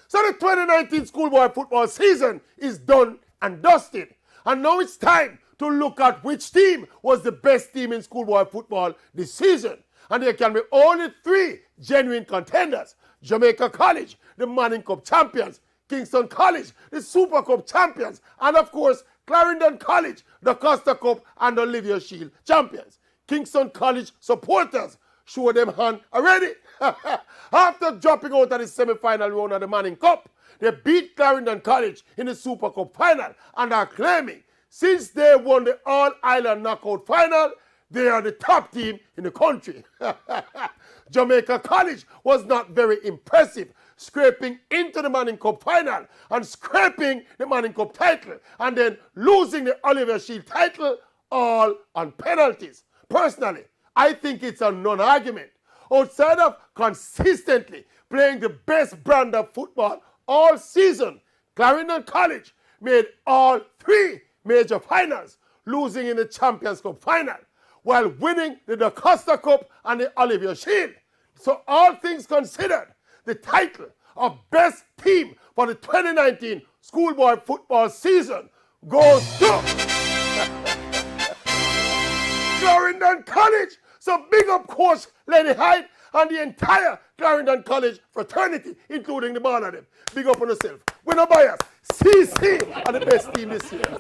So the 2019 schoolboy football season is done and dusted. And now it's time to look at which team was the best team in schoolboy football this season. And there can be only 3 genuine contenders. Jamaica College, the Manning Cup champions. Kingston College, the Super Cup champions. And of course, Clarendon College, the Costa Cup and the Olivier Shield champions. Kingston College supporters show them hand already. After dropping out of the semi-final round of the Manning Cup, they beat Clarendon College in the Super Cup final and are claiming since they won the All-Ireland Knockout final, they are the top team in the country. Jamaica College was not very impressive, scraping into the Manning Cup final and scraping the Manning Cup title and then losing the Olivier Shield title all on penalties. Personally, I think it's a non-argument. Outside of consistently playing the best brand of football all season, Clarendon College made all 3 major finals, losing in the Champions Cup final, while winning the Da Costa Cup and the Olivier Shield. So all things considered, the title of best team for the 2019 schoolboy football season goes to Clarendon College. So big up Coach Lenny Hyde and the entire Clarendon College fraternity, including the ball of them. Big up on yourself. We're not biased. CC are the best team this year.